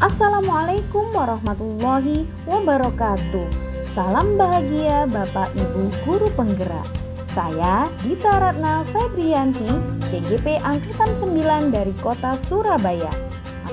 Assalamualaikum warahmatullahi wabarakatuh. Salam bahagia Bapak Ibu Guru Penggerak. Saya Dita Ratna Febrianti, CGP Angkatan 9 dari Kota Surabaya,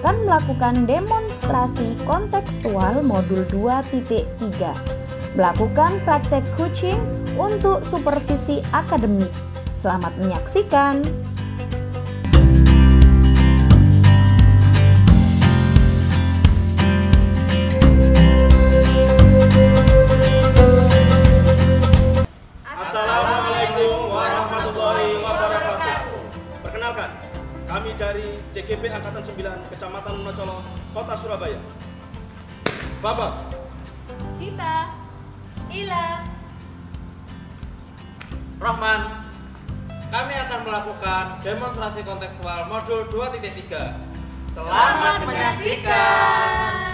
akan melakukan demonstrasi kontekstual modul 2.3, melakukan praktek coaching untuk supervisi akademik. Selamat menyaksikan. Kami dari CGP Angkatan 9 Kecamatan Wonocolo, Kota Surabaya. Bapak Dita, Ila, Rahman. Kami akan melakukan demonstrasi kontekstual modul 2.3. selamat menyaksikan.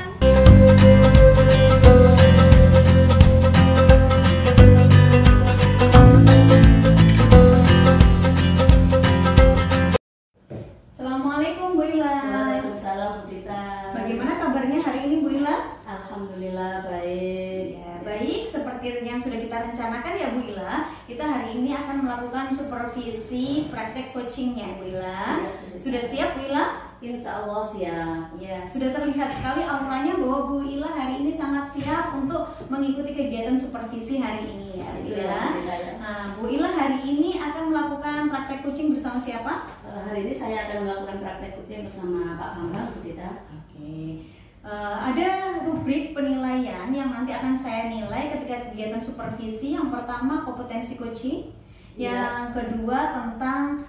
Assalamualaikum Bu Ila. Waalaikumsalam Bu Dita. Bagaimana kabarnya hari ini Bu Ila? Alhamdulillah baik. Ya, baik. Seperti yang sudah kita rencanakan ya Bu Ila, kita hari ini akan melakukan supervisi praktek coachingnya Bu Ila. Ya, sudah siap Bu Ila? Insya Allah siap. Ya, sudah terlihat sekali auranya bahwa Bu Ila hari ini sangat siap untuk mengikuti kegiatan supervisi hari ini ya Bu Ila. Nah, Bu Ila hari ini akan melakukan praktek coaching bersama siapa? Hari ini saya akan melakukan praktek coaching bersama Pak Bambang Bu Dita. Oke. Ada rubrik penilaian yang nanti akan saya nilai ketika kegiatan supervisi. Yang pertama kompetensi coaching, yang kedua tentang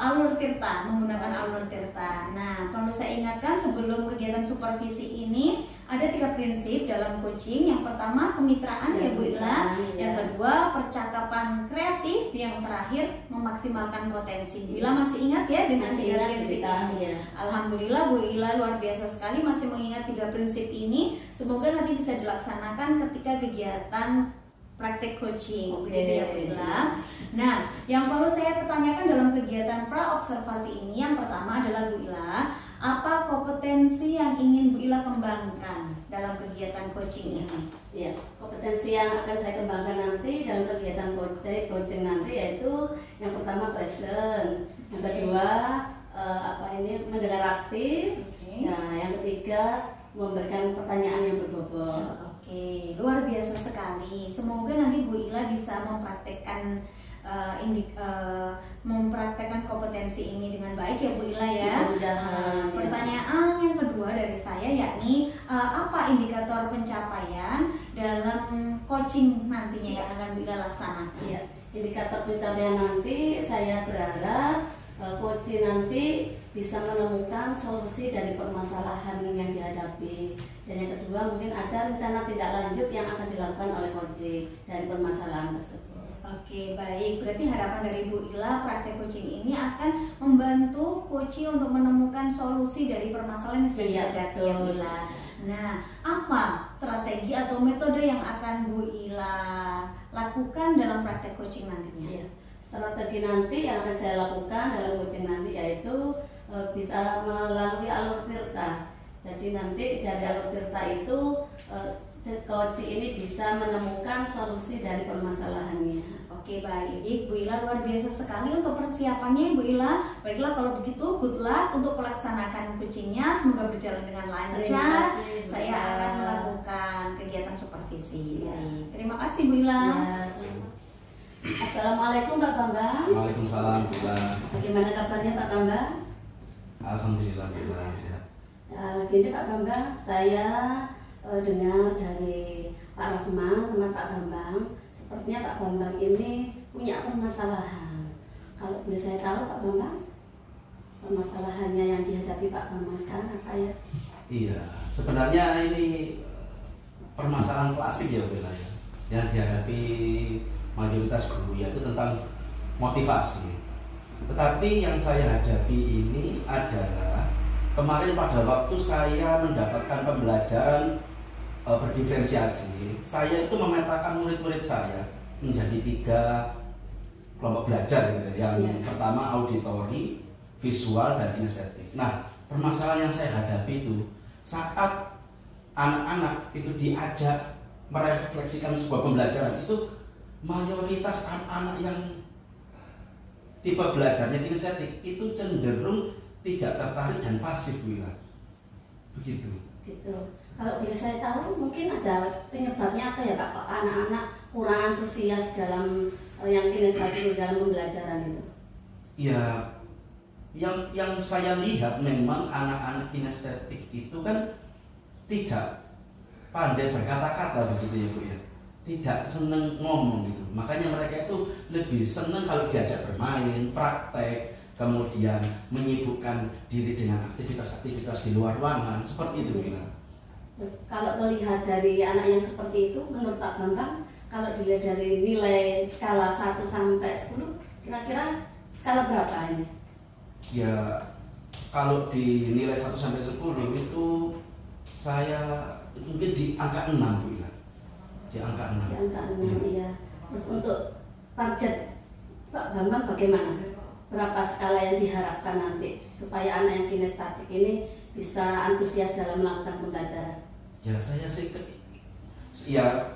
alur tirta, menggunakan alur tirta. Nah, perlu saya ingatkan sebelum kegiatan supervisi ini ada 3 prinsip dalam coaching. Yang pertama kemitraan ya Bu Ila, yang kedua percakapan kreatif, yang terakhir memaksimalkan potensi. Bu Ila masih ingat ya dengan 3 prinsip ini? Ya. Alhamdulillah Bu Ila luar biasa sekali masih mengingat 3 prinsip ini. Semoga nanti bisa dilaksanakan ketika kegiatan praktek coaching, begitu ya Bu Ila. Nah, yang perlu saya pertanyakan dalam kegiatan pra-observasi ini, yang pertama adalah Bu Ila, apa kompetensi yang ingin Bu Ila kembangkan dalam kegiatan coaching ini? Ya, kompetensi yang akan saya kembangkan nanti dalam kegiatan coaching nanti yaitu yang pertama present, yang kedua mendengar aktif, nah yang ketiga memberikan pertanyaan yang berbobot. Oke, luar biasa sekali. Semoga nanti Bu Ila bisa mempraktekkan mempraktekkan kompetensi ini dengan baik ya Bu Ila ya. Pertanyaan yang kedua dari saya yakni apa indikator pencapaian dalam coaching nantinya yang akan Bu Ila laksanakan? Ya, indikator pencapaian nanti saya berharap coaching nanti bisa menemukan solusi dari permasalahan yang dihadapi. Dan yang kedua mungkin ada rencana tindak lanjut yang akan dilakukan oleh coaching dari permasalahan tersebut. Oke, baik. Berarti harapan dari Bu Ila praktek coaching ini akan membantu coaching untuk menemukan solusi dari permasalahan yang sudah dihadapi ya Bu Ila. Nah, apa strategi atau metode yang akan Bu Ila lakukan dalam praktek coaching nantinya? Ya, strategi nanti yang akan saya lakukan dalam coaching nanti yaitu bisa melalui alur tirta. Jadi nanti dari alur tirta itu coaching ini bisa menemukan solusi dari permasalahannya. Oke, baik. Bu Ila luar biasa sekali untuk persiapannya Bu Ila. Baiklah kalau begitu good luck untuk melaksanakan coachingnya. Semoga berjalan dengan lancar. Saya akan melakukan kegiatan supervisi. Terima kasih Bu Ila. Assalamualaikum Pak Bambang. Waalaikumsalam Bu Ila. Bagaimana kabarnya Pak Bambang? Alhamdulillah sehat. Gini Pak Bambang, saya dengar dari Pak Rahman, teman Pak Bambang, sepertinya Pak Bambang ini punya permasalahan. Kalau boleh saya tahu Pak Bambang, permasalahannya yang dihadapi Pak Bambang sekarang apa ya? Iya, sebenarnya ini permasalahan klasik ya Bu Ila ya, yang dihadapi mayoritas guru, yaitu tentang motivasi. Tetapi yang saya hadapi ini adalah kemarin pada waktu saya mendapatkan pembelajaran berdiferensiasi, saya itu memetakan murid-murid saya menjadi 3 kelompok belajar gitu. Yang pertama auditori, visual, dan kinestetik. Nah, permasalahan yang saya hadapi itu saat anak-anak itu diajak merefleksikan sebuah pembelajaran, itu mayoritas anak-anak yang tipe belajarnya kinestetik itu cenderung tidak tertarik dan pasif, Bu Ila. Begitu. Gitu. Kalau boleh saya tahu, mungkin ada penyebabnya apa ya Pak? Kok anak-anak kurang antusias dalam yang kinestetik dalam pembelajaran itu? Ya, yang saya lihat memang anak-anak kinestetik itu kan tidak pandai berkata-kata begitu ya Bu ya. Tidak seneng ngomong gitu. Makanya mereka itu lebih seneng kalau diajak bermain, praktek, kemudian menyibukkan diri dengan aktivitas-aktivitas di luar ruangan, seperti itu Bu. Terus kalau melihat dari anak yang seperti itu, menurut Pak Bambang, kalau dilihat dari nilai skala 1 sampai 10, kira-kira skala berapa ini? Ya, kalau di nilai 1 sampai 10 itu saya mungkin di angka 6 Bu Ila. Di angka 6. Di angka 6 ya. Terus untuk target Pak Bambang bagaimana? Berapa skala yang diharapkan nanti supaya anak yang kinestetik ini bisa antusias dalam melakukan pembelajaran? Ya saya sih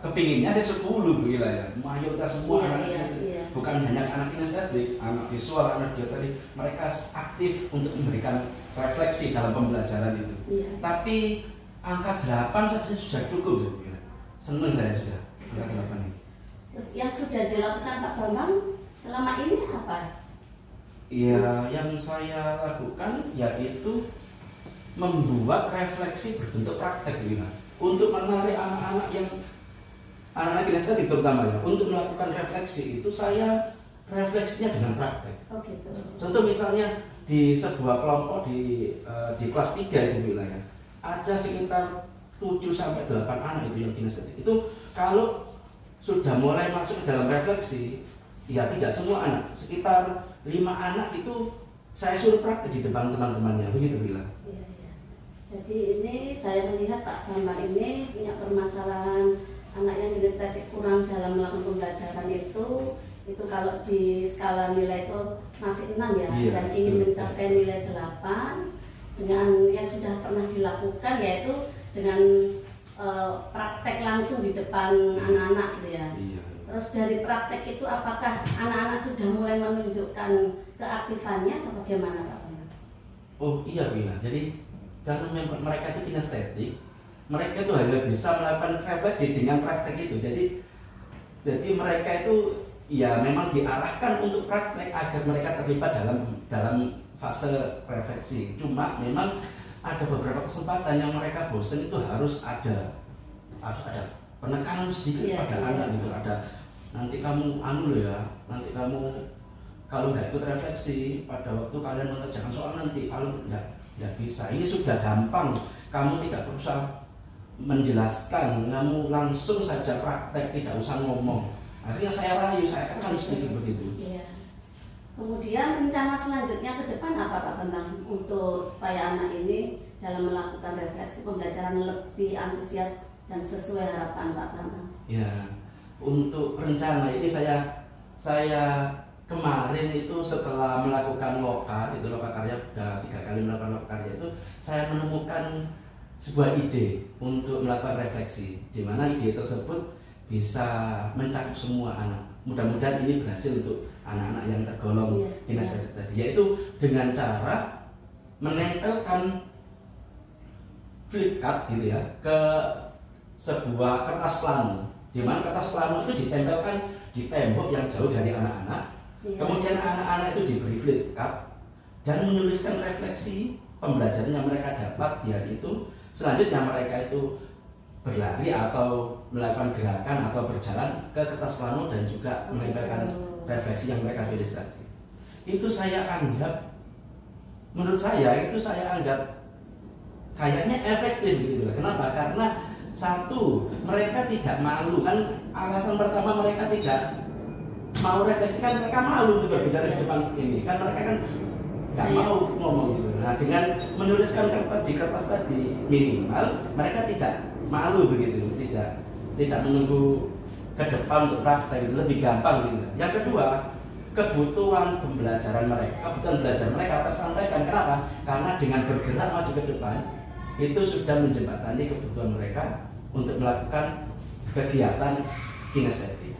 kepinginnya ada 10 Bu Ila ya. Mayoritas semua anak kinestetik, bukan hanya anak kinestetik, anak visual, anak geometri, mereka aktif untuk memberikan refleksi dalam pembelajaran itu. Iya. Tapi angka 8 saja sudah cukup Bu Ila. Senang saya sudah angka 8 ini. Terus yang sudah dilakukan Pak Bambang selama ini apa? Ya, yang saya lakukan yaitu membuat refleksi berbentuk praktek gitu. Untuk menarik anak-anak yang anak-anak kinestetik terutama ya, untuk melakukan refleksi itu saya refleksinya dengan praktek. Oh gitu. Contoh misalnya di sebuah kelompok di kelas 3 itu wilayah ada sekitar 7 sampai 8 anak itu yang kinestetik. Itu kalau sudah mulai masuk ke dalam refleksi, ya tidak semua anak, sekitar 5 anak itu saya suruh praktek di depan teman-temannya, begitu bilang. Iya. Jadi ini saya melihat Pak Bambang ini punya permasalahan anak yang kinestetik kurang dalam melakukan pembelajaran itu kalau di skala nilai itu masih 6 ya, iya, dan ingin mencapai nilai 8 dengan yang sudah pernah dilakukan yaitu dengan praktek langsung di depan anak-anak gitu ya. Iya. Terus dari praktek itu apakah anak-anak sudah mulai menunjukkan keaktifannya atau bagaimana Pak Bambang? Oh iya Bina, jadi karena mereka itu kinestetik, mereka itu hanya bisa melakukan refleksi dengan praktek itu. Jadi mereka itu ya memang diarahkan untuk praktek agar mereka terlibat dalam fase refleksi. Cuma memang ada beberapa kesempatan yang mereka bosan itu harus ada penekanan sedikit pada anak gitu. Ada nanti kamu nanti kamu kalau nggak ikut refleksi pada waktu kalian mengerjakan soal nanti kalau nggak bisa. Ini sudah gampang, kamu tidak usah menjelaskan, kamu langsung saja praktek, tidak usah ngomong. Akhirnya saya rayu, saya tekan sedikit begitu. Iya. Kemudian rencana selanjutnya ke depan apa Pak Bambang untuk supaya anak ini dalam melakukan refleksi pembelajaran lebih antusias dan sesuai harapan Pak Bambang? Ya, untuk rencana ini saya kemarin itu setelah melakukan loka karya, sudah 3 kali melakukan loka karya itu, saya menemukan sebuah ide untuk melakukan refleksi, di mana ide tersebut bisa mencakup semua anak. Mudah-mudahan ini berhasil untuk anak-anak yang tergolong kinestetik tadi, yaitu dengan cara menempelkan flip card gitu ya ke sebuah kertas plano, di mana kertas plano itu ditempelkan di tembok yang jauh dari anak-anak. Kemudian anak-anak itu diberi flip card dan menuliskan refleksi pembelajaran yang mereka dapat di hari itu. Selanjutnya mereka itu berlari atau melakukan gerakan atau berjalan ke kertas plano dan juga menempelkan refleksi yang mereka tulis tadi. Itu saya anggap, menurut saya itu saya anggap kayaknya efektif gitu. Kenapa? Karena satu, mereka tidak malu kan. Alasan pertama mereka tidak mau refleksi kan, mereka malu untuk berbicara di depan ini kan, mereka kan nggak mau ngomong gitu. Nah dengan menuliskan di kertas tadi, minimal mereka tidak malu begitu, tidak menunggu ke depan untuk praktek, lebih gampang gitu. Yang kedua, kebutuhan belajar mereka tersampaikan. Kenapa? Karena dengan bergerak maju ke depan itu sudah menjembatani kebutuhan mereka untuk melakukan kegiatan kinestetik.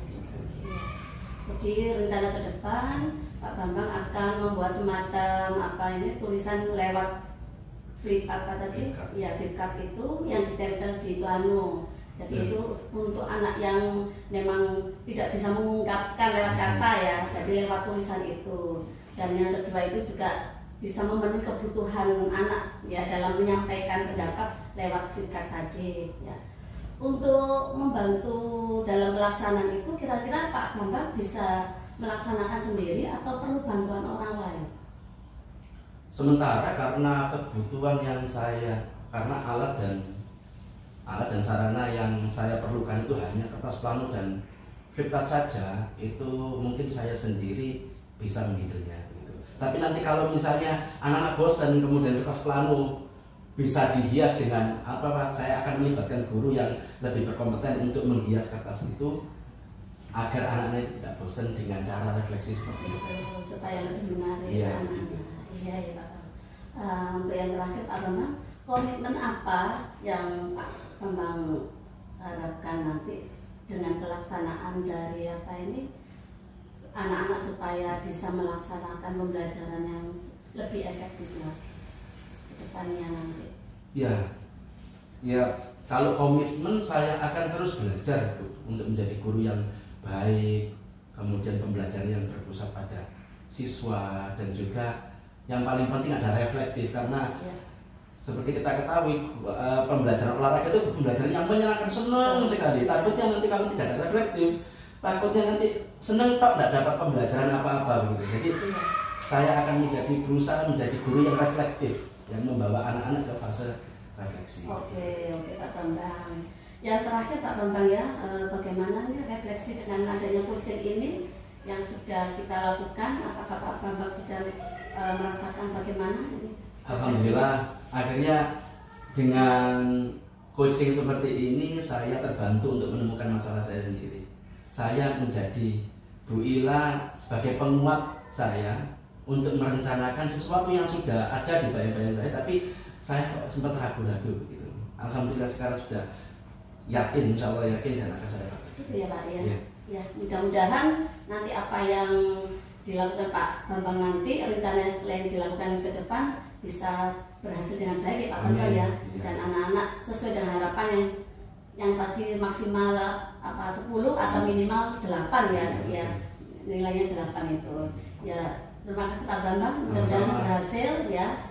Jadi rencana ke depan Pak Bambang akan membuat semacam tulisan lewat flip card itu yang ditempel di plano. Jadi itu untuk anak yang memang tidak bisa mengungkapkan lewat kata ya, jadi lewat tulisan itu. Dan yang kedua itu juga bisa memenuhi kebutuhan anak ya dalam menyampaikan pendapat lewat flip card tadi ya. Untuk membantu dalam pelaksanaan itu kira-kira Pak Bambang bisa melaksanakan sendiri atau perlu bantuan orang lain? Sementara karena kebutuhan yang karena alat dan sarana yang saya perlukan itu hanya kertas plano dan flip card saja, itu mungkin saya sendiri bisa menghandlenya gitu. Tapi nanti kalau misalnya anak-anak bosan kemudian kertas plano bisa dihias dengan saya akan melibatkan guru yang lebih berkompeten untuk menghias kertas itu agar anak-anak itu tidak bosan dengan cara refleksi seperti itu. Supaya lebih menarik anak-anak. Iya ya Pak. Untuk yang terakhir Pak Bambang, komitmen apa yang Pak Bambang harapkan nanti dengan pelaksanaan dari anak-anak supaya bisa melaksanakan pembelajaran yang lebih efektif lagi ke depannya nanti? Ya kalau komitmen saya akan terus belajar untuk menjadi guru yang baik, kemudian pembelajaran yang berpusat pada siswa, dan juga yang paling penting ada reflektif karena seperti kita ketahui pembelajaran olahraga itu pembelajaran yang menyenangkan, senang sekali. Takutnya nanti kalau tidak ada reflektif, takutnya nanti senang tak tidak dapat pembelajaran apa-apa begitu. Jadi saya akan berusaha menjadi guru yang reflektif, yang membawa anak-anak ke fase refleksi. Oke Pak Bambang. Yang terakhir Pak Bambang ya, bagaimana nih refleksi dengan adanya coaching ini yang sudah kita lakukan? Apakah Pak Bambang sudah merasakan bagaimana ini? Alhamdulillah, akhirnya dengan coaching seperti ini saya terbantu untuk menemukan masalah saya sendiri. Saya menjadi Bu Ila sebagai penguat saya untuk merencanakan sesuatu yang sudah ada di bayang-bayang saya, tapi saya sempat ragu-ragu begitu. Alhamdulillah sekarang sudah yakin, insya Allah yakin dan akan saya pakai. Itu ya Pak ya. Ya, mudah-mudahan nanti apa yang dilakukan Pak Bambang nanti rencana lain dilakukan ke depan bisa berhasil dengan baik ya Pak Bambang ya. Dan anak-anak sesuai dengan harapan yang tadi maksimal 10 atau minimal 8 ya, nilainya 8 itu. Ya, terima kasih Pak Bambang, mudah-mudahan berhasil ya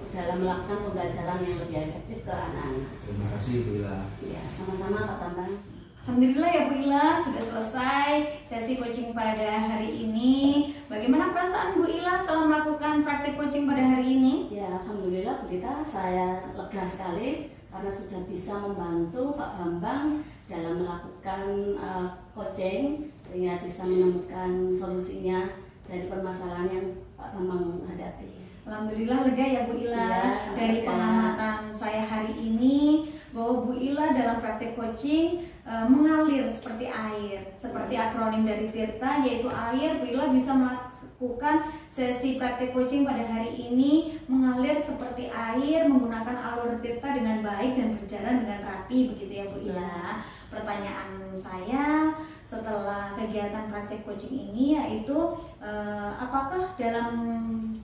dalam melakukan pembelajaran yang lebih efektif ke anak-anak. Terima kasih Bu Ila. Ya, sama-sama Pak Bambang. Alhamdulillah ya Bu Ila, sudah selesai sesi coaching pada hari ini. Bagaimana perasaan Bu Ila setelah melakukan praktik coaching pada hari ini? Ya, Alhamdulillah Bu Dita, saya lega sekali karena sudah bisa membantu Pak Bambang dalam melakukan coaching sehingga bisa menemukan solusinya dari permasalahan yang Pak Bambang hadapi. Alhamdulillah lega ya Bu Ila, dari pengamatan saya hari ini bahwa Bu Ila dalam praktik coaching mengalir seperti air, seperti akronim dari Tirta yaitu air. Bu Ila bisa melakukan sesi praktik coaching pada hari ini mengalir seperti air menggunakan alur Tirta dengan baik dan berjalan dengan rapi, begitu ya Bu Ila. Pertanyaan saya setelah kegiatan praktik coaching ini yaitu apakah dalam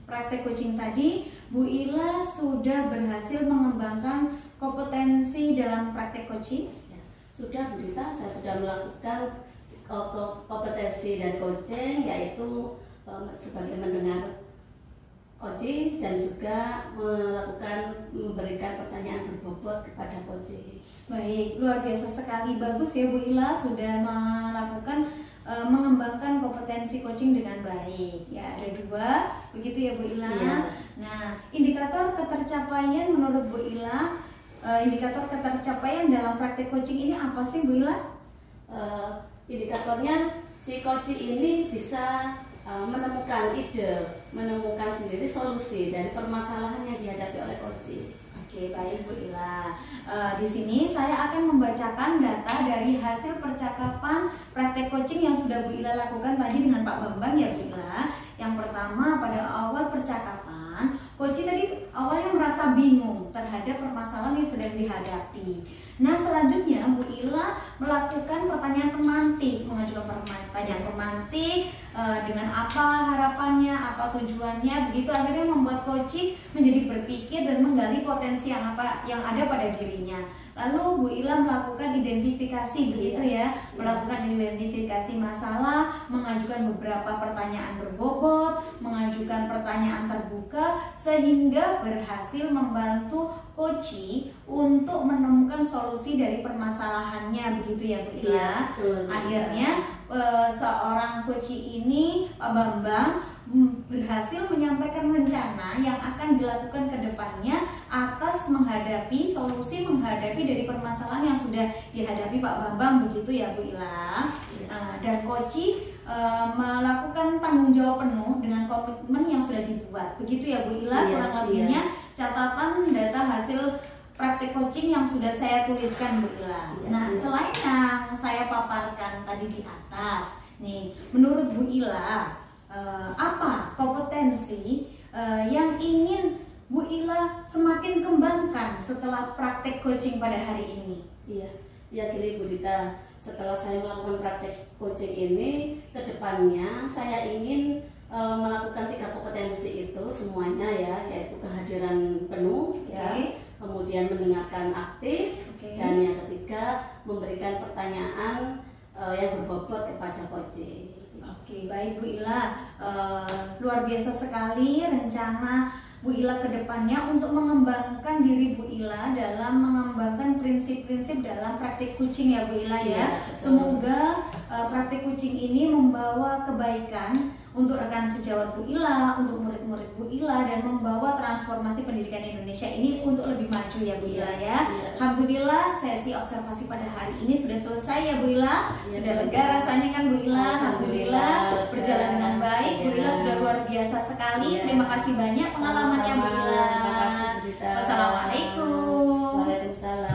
praktik coaching tadi Bu Ila sudah berhasil mengembangkan kompetensi dalam praktik coaching? Sudah Bu Dita, saya sudah melakukan kompetensi dan coaching yaitu sebagai mendengar coaching dan juga memberikan pertanyaan berbobot kepada coaching. Baik, luar biasa sekali, bagus ya Bu Ila sudah melakukan mengembangkan kompetensi coaching dengan baik. Ya, ada 2, begitu ya Bu Ila. Iya. Nah, indikator ketercapaian menurut Bu Ila, indikator ketercapaian dalam praktik coaching ini apa sih Bu Ila? Indikatornya si coaching ini bisa menemukan ide, menemukan sendiri solusi dari permasalahan yang dihadapi oleh coaching. Oke, baik Bu Ila. Di sini saya akan membacakan data dari hasil percakapan praktek coaching yang sudah Bu Ila lakukan tadi dengan Pak Bambang ya Bu Ila. Yang pertama, pada awal percakapan, coaching tadi awalnya merasa bingung terhadap permasalahan yang sedang dihadapi. Nah, selanjutnya Bu Ila melakukan pertanyaan pemantik, mengajukan pertanyaan pemantik dengan apa harapannya, apa tujuannya, begitu akhirnya membuat coaching menjadi berpikir dan menggali potensi yang ada pada dirinya. Lalu Bu Ila melakukan identifikasi, begitu ya, melakukan identifikasi masalah, mengajukan beberapa pertanyaan berbobot, mengajukan pertanyaan terbuka, sehingga berhasil membantu coaching untuk menemukan solusi dari permasalahannya, begitu ya Bu Ila. Iya, betul. Akhirnya seorang coaching ini, Pak Bambang, berhasil menyampaikan rencana yang akan dilakukan ke depannya atas menghadapi dari permasalahan yang sudah dihadapi Pak Bambang, begitu ya Bu Ila. Dan coaching melakukan tanggung jawab penuh dengan komitmen yang sudah dibuat, begitu ya Bu Ila. Kurang lebihnya catatan data hasil praktik coaching yang sudah saya tuliskan Bu Ila. Nah, selain yang saya paparkan tadi di atas, nih menurut Bu Ila apa kompetensi yang ingin Bu Ila semakin kembangkan setelah praktek coaching pada hari ini? Iya, gini Bu Dita, setelah saya melakukan praktek coaching ini, kedepannya saya ingin melakukan 3 kompetensi itu semuanya ya, yaitu kehadiran penuh, ya, kemudian mendengarkan aktif, dan yang ketiga memberikan pertanyaan yang berbobot kepada coaching. Oke, baik Bu Ila, luar biasa sekali rencana Bu Ila ke depannya untuk mengembangkan diri Bu Ila dalam mengembangkan prinsip-prinsip dalam praktik coaching ya Bu Ila ya. Semoga praktik coaching ini membawa kebaikan untuk rekan sejawat Bu Ila, untuk murid-murid Bu Ila, dan membawa transformasi pendidikan Indonesia ini untuk lebih maju ya Bu Ila ya. Alhamdulillah sesi observasi pada hari ini sudah selesai ya Bu Ila. Sudah lega rasanya kan Bu Ila. Alhamdulillah berjalan dengan baik. Bu Ila sudah luar biasa sekali. Terima kasih banyak pengalamannya Bu Ila. Terima kasih Bu Dita. Wassalamualaikum. Waalaikumsalam.